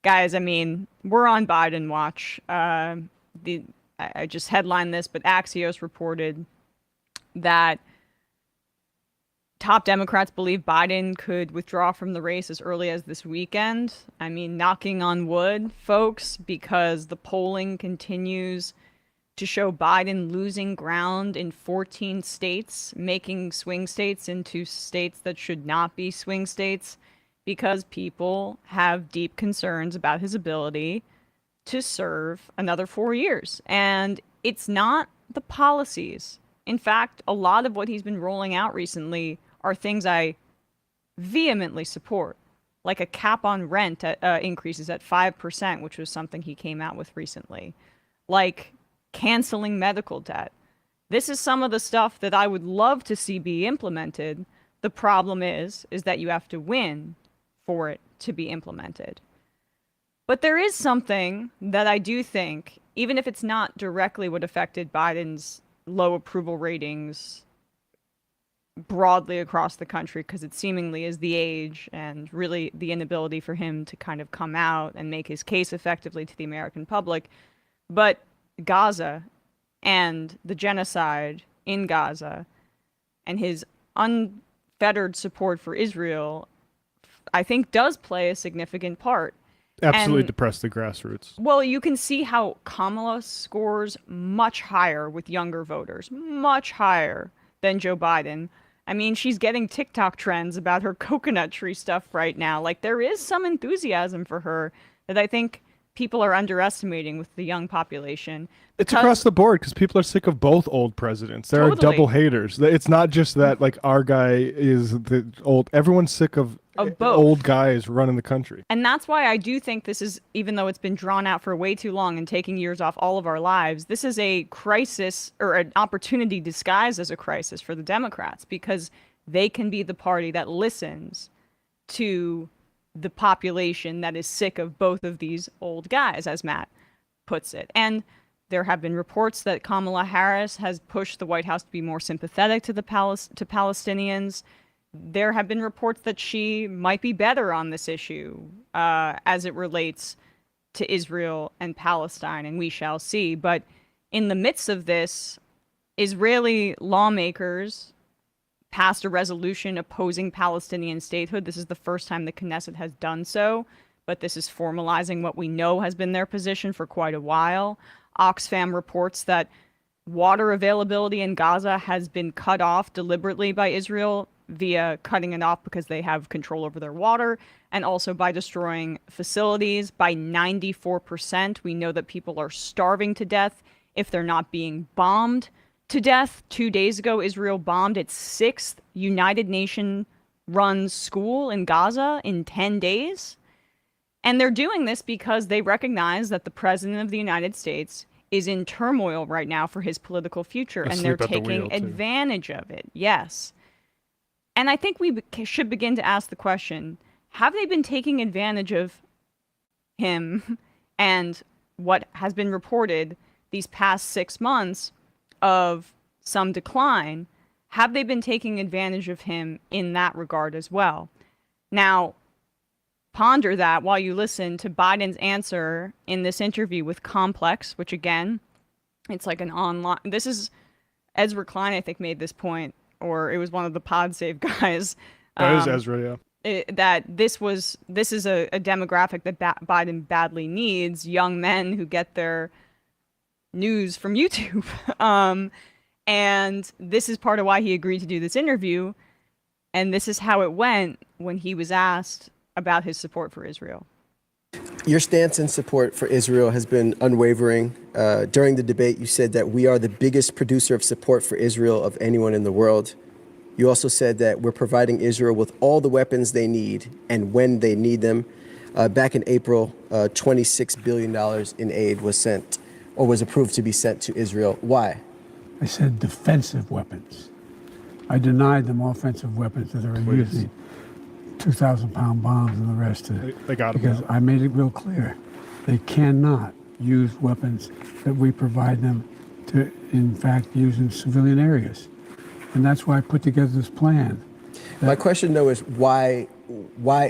Guys, I mean, we're on Biden watch. I just headlined this, but Axios reported that top Democrats believe Biden could withdraw from the race as early as this weekend. I mean, knocking on wood, folks, because the polling continues to show Biden losing ground in 14 states, making swing states into states that should not be swing states, because people have deep concerns about his ability to serve another 4 years. And it's not the policies. In fact, a lot of what he's been rolling out recently are things I vehemently support, like a cap on rent increases at 5%, which was something he came out with recently, like canceling medical debt. This is some of the stuff that I would love to see be implemented. The problem is that you have to win for it to be implemented. But there is something that I do think, even if it's not directly what affected Biden's low approval ratings broadly across the country, because it seemingly is the age and really the inability for him to kind of come out and make his case effectively to the American public. But Gaza and the genocide in Gaza and his unfettered support for Israel, I think, does play a significant part. Absolutely And depress the grassroots. well, you can see how Kamala scores much higher with younger voters, much higher than Joe Biden. I mean, she's getting TikTok trends about her coconut tree stuff right now. Like, there is some enthusiasm for her that I think people are underestimating with the young population. It's Because across the board because people are sick of both old presidents. There are double totally, haters. It's not just that like our guy is the old. Everyone's sick of of old both. guys running the country. And that's why I do think this is, even though it's been drawn out for way too long and taking years off all of our lives, this is a crisis or an opportunity disguised as a crisis for the Democrats, because they can be the party that listens to the population that is sick of both of these old guys, as Matt puts it. And there have been reports that Kamala Harris has pushed the White House to be more sympathetic to the to Palestinians. There have been reports that she might be better on this issue as it relates to Israel and Palestine, and we shall see. But in the midst of this, Israeli lawmakers passed a resolution opposing Palestinian statehood. This is the first time the Knesset has done so, but this is formalizing what we know has been their position for quite a while. Oxfam reports that water availability in Gaza has been cut off deliberately by Israel via cutting it off because they have control over their water, and also by destroying facilities by 94%. We know that people are starving to death if they're not being bombed to death. 2 days ago, Israel bombed its sixth United Nations run school in Gaza in 10 days. And they're doing this because they recognize that the president of the United States is in turmoil right now for his political future, and they're Asleep at the taking wheel too. advantage of it. Yes. And I think we should begin to ask the question, have they been taking advantage of him and what has been reported these past 6 months of some decline? Have they been taking advantage of him in that regard as well? Now, ponder that while you listen to Biden's answer in this interview with Complex, which again, it's like an online. This is Ezra Klein, I think, made this point, or it was one of the Pod Save guys. That is Um, Ezra, yeah. that this is a demographic that Biden badly needs, young men who get their news from YouTube. And this is part of why he agreed to do this interview. And this is how it went when he was asked about his support for Israel. Your stance in support for Israel has been unwavering. During the debate, you said that we are the biggest producer of support for Israel of anyone in the world. You also said that we're providing Israel with all the weapons they need and when they need them. Back in April, $26 billion in aid was sent or was approved to be sent to Israel. Why? I said defensive weapons. I denied them offensive weapons that they were using, 2,000-pound bombs and the rest of it. They got Because him. I made it real clear. They cannot use weapons that we provide them to, in fact, use in civilian areas. And that's why I put together this plan. My question, though, is why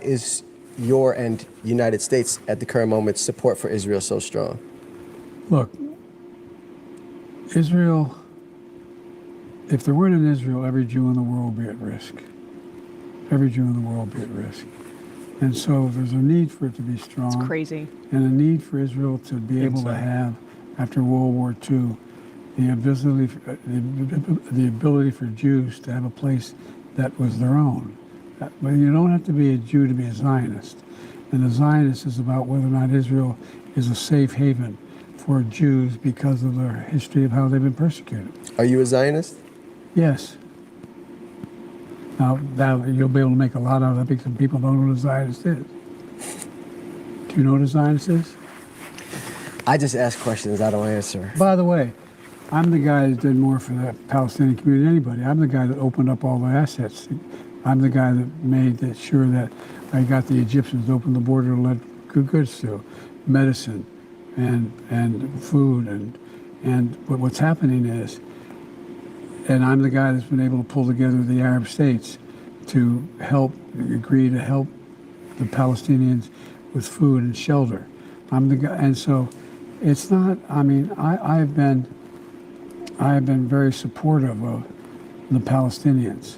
is your and United States at the current moment support for Israel so strong? Look, Israel, if there weren't an Israel, every Jew in the world would be at risk. Every Jew in the world would be at risk. And so there's a need for it to be strong. It's crazy. And a need for Israel to be able to have, after World War II, the ability for Jews to have a place that was their own. But you don't have to be a Jew to be a Zionist. And a Zionist is about whether or not Israel is a safe haven for Jews because of their history of how they've been persecuted. Are you a Zionist? Yes. Now, you'll be able to make a lot out of it because some people don't know what a Zionist is. Do you know what a Zionist is? I just ask questions, I don't answer. By the way, I'm the guy that did more for the Palestinian community than anybody. I'm the guy that opened up all the assets. I'm the guy that made sure that I got the Egyptians to open the border to let good goods through, medicine and food but what's happening is, and I'm the guy that's been able to pull together the Arab states to agree to help the Palestinians with food and shelter. I'm the guy, and so it's not. I mean, I have been very supportive of the Palestinians.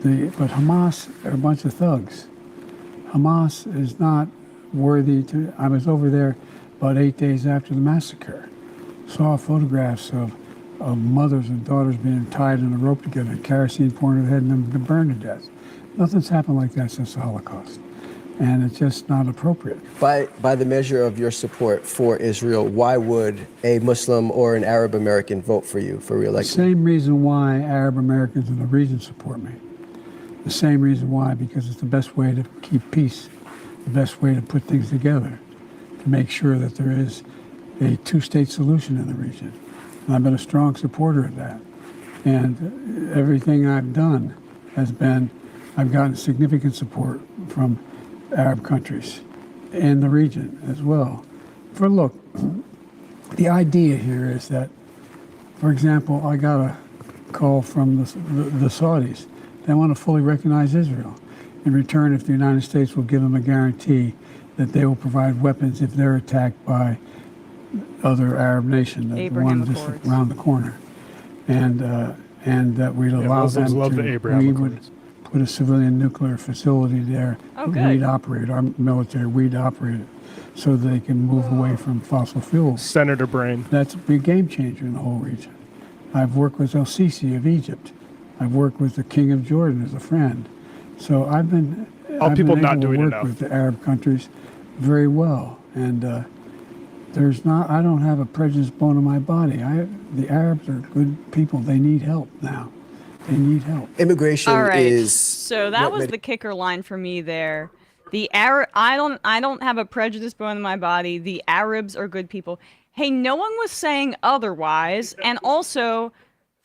But Hamas are a bunch of thugs. Hamas is not worthy to. I was over there about 8 days after the massacre. Saw photographs of mothers and daughters being tied in a rope together, kerosene poured in their head, and then burned to death. Nothing's happened like that since the Holocaust. And it's just not appropriate. By the measure of your support for Israel, why would a Muslim or an Arab American vote for you for re-election? Same reason why Arab Americans in the region support me. The same reason why, because it's the best way to keep peace, the best way to put things together, to make sure that there is a two-state solution in the region. And I've been a strong supporter of that. And everything I've done has been, I've gotten significant support from Arab countries in the region as well. Look, the idea here is that, for example, I got a call from the Saudis. They want to fully recognize Israel. In return, if the United States will give them a guarantee that they will provide weapons if they're attacked by other Arab nation, the one just around the corner, and that we'd allow them to. Put a civilian nuclear facility there. Oh, good. We'd operate, our military, we'd operate it so they can move away from fossil fuels. Senator Brain. That's a big game changer in the whole region. I've worked with El-Sisi of Egypt. I've worked with the King of Jordan as a friend. So I've been able to work with the Arab countries very well. And I don't have a prejudiced bone in my body. The Arabs are good people. They need help now. They need help. Immigration is. So that was the kicker line for me there. I don't have a prejudice bone in my body. The Arabs are good people. Hey, no one was saying otherwise. And also,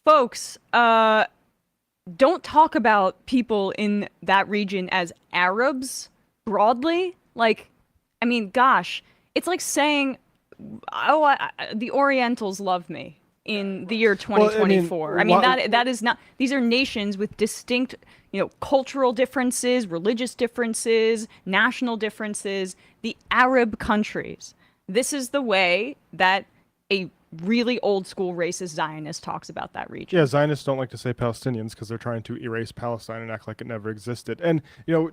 folks, don't talk about people in that region as Arabs broadly. Like, I mean, gosh, it's like saying, oh, the Orientals love me in the year 2024. Well, I mean that is not. These are nations with distinct, cultural differences, religious differences, national differences. The Arab countries. This is the way that a really old school racist Zionist talks about that region. Yeah, Zionists don't like to say Palestinians because they're trying to erase Palestine and act like it never existed. And a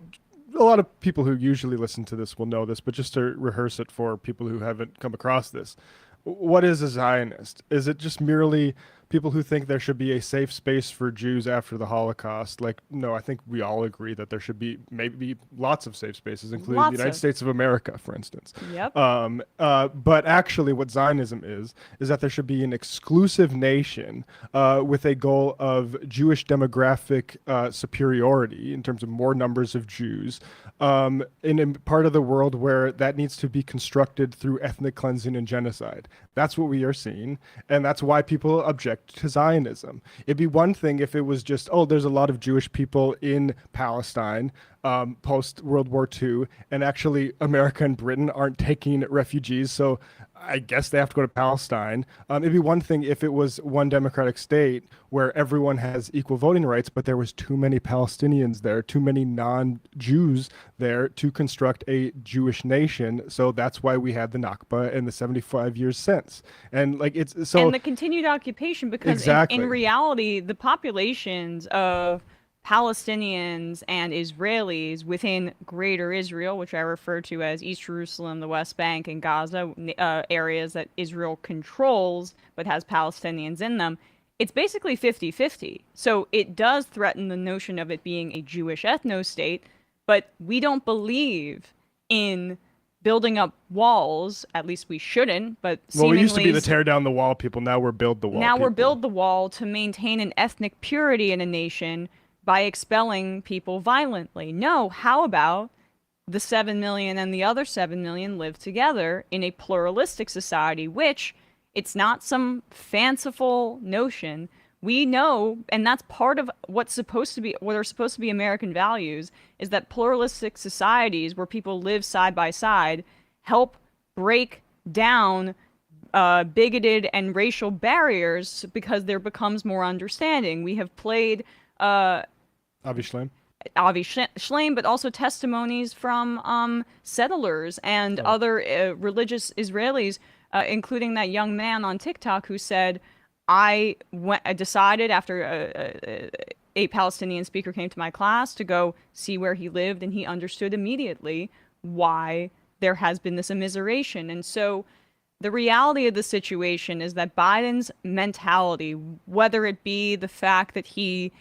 lot of people who usually listen to this will know this, but just to rehearse it for people who haven't come across this. What is a Zionist? Is it just merely people who think there should be a safe space for Jews after the Holocaust? Like, no, I think we all agree that there should be maybe lots of safe spaces, including the United States of America, for instance. Yep. But actually what Zionism is that there should be an exclusive nation with a goal of Jewish demographic superiority in terms of more numbers of Jews in a part of the world where that needs to be constructed through ethnic cleansing and genocide. That's what we are seeing, and that's why people object to Zionism. It'd be one thing if it was just, there's a lot of Jewish people in Palestine, post World War II, and actually America and Britain aren't taking refugees, so I guess they have to go to Palestine. It'd be one thing if it was one democratic state where everyone has equal voting rights, but there was too many Palestinians there, too many non-Jews there to construct a Jewish nation. So that's why we had the Nakba and the 75 years since. And like it's so and the continued occupation, because Exactly. in reality, the populations of Palestinians and Israelis within Greater Israel, which I refer to as East Jerusalem, the West Bank, and Gaza, areas that Israel controls but has Palestinians in them, it's basically 50-50. So it does threaten the notion of it being a Jewish ethno-state, but we don't believe in building up walls. At least we shouldn't, but well, we used to be seemingly the tear down the wall people. Now we're build the wall. now we're people. build the wall to maintain an ethnic purity in a nation by expelling people violently. No, how about the 7 million and the other 7 million live together in a pluralistic society, which it's not some fanciful notion. We know, and that's part of what's supposed to be, what are supposed to be American values, is that pluralistic societies where people live side by side help break down bigoted and racial barriers because there becomes more understanding. We have played Avi Shlaim. Avi Shlaim, but also testimonies from settlers and other religious Israelis, including that young man on TikTok who said, I decided after a Palestinian speaker came to my class to go see where he lived, and he understood immediately why there has been this immiseration. And so the reality of the situation is that Biden's mentality, whether it be the fact that he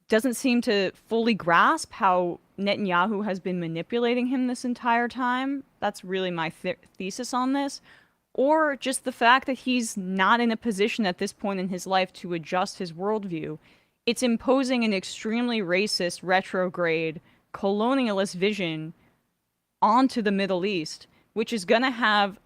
doesn't seem to fully grasp how Netanyahu has been manipulating him this entire time. That's really my thesis on this. Or just the fact that he's not in a position at this point in his life to adjust his worldview. It's imposing an extremely racist, retrograde, colonialist vision onto the Middle East, which is going to have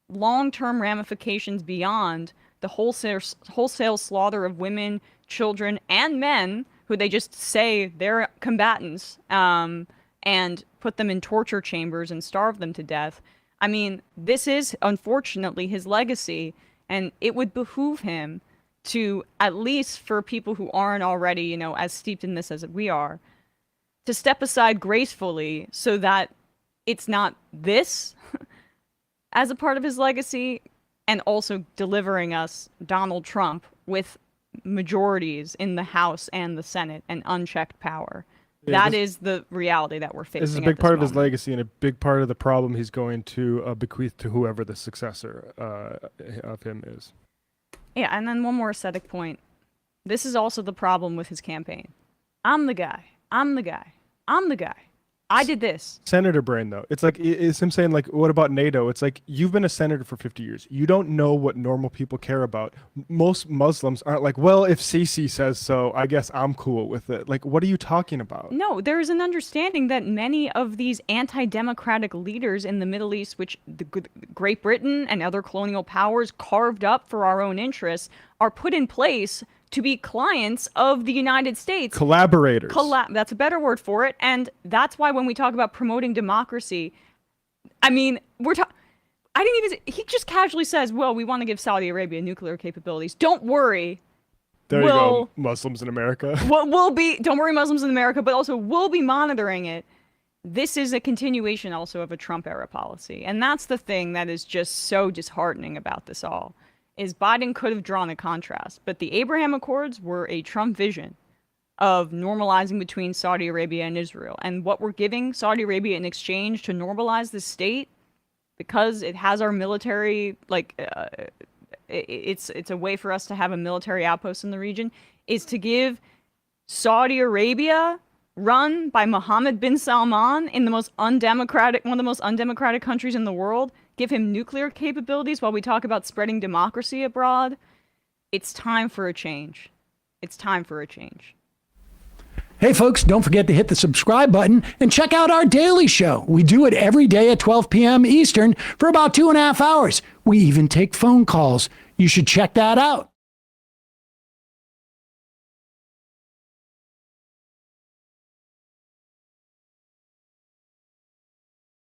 long-term ramifications beyond the wholesale slaughter of women, children, and men who they just say they're combatants, and put them in torture chambers and starve them to death. I mean, this is unfortunately his legacy, and it would behoove him to, at least for people who aren't already, you know, as steeped in this as we are, to step aside gracefully so that it's not this as a part of his legacy, and also delivering us Donald Trump with majorities in the House and the Senate and unchecked power. Yeah, That is the reality that we're facing. This is a at big this part of his moment. legacy and a big part of the problem he's going to bequeath to whoever the successor of him is. Yeah, and then one more aesthetic point. This is also the problem with his campaign. I'm the guy. I'm the guy. I'm the guy. I did this. Senator brain, though. It's like, it's him saying, like, what about NATO? It's like, you've been a senator for 50 years. You don't know what normal people care about. Most Muslims aren't like, well, if Sisi says so, I guess I'm cool with it. Like, what are you talking about? No, there is an understanding that many of these anti-democratic leaders in the Middle East, which Great Britain and other colonial powers carved up for our own interests, are put in place to be clients of the United States. Collaborators. That's a better word for it. And that's why when we talk about promoting democracy, I mean, I didn't even, he just casually says, well, we want to give Saudi Arabia nuclear capabilities. Don't worry. There you go, Muslims in America. Don't worry, Muslims in America, but also we'll be monitoring it. This is a continuation also of a Trump era policy. And that's the thing that is just so disheartening about this all. Is Biden could have drawn a contrast, but the Abraham Accords were a Trump vision of normalizing between Saudi Arabia and Israel. And what we're giving Saudi Arabia in exchange to normalize the state, because it has our military, it's a way for us to have a military outpost in the region, is to give Saudi Arabia, run by Mohammed bin Salman in the most undemocratic, one of the most undemocratic countries in the world, give him nuclear capabilities while we talk about spreading democracy abroad. It's time for a change. It's time for a change. Hey, folks, don't forget to hit the subscribe button and check out our daily show. We do it every day at 12 p.m. Eastern for about 2.5 hours. We even take phone calls. You should check that out.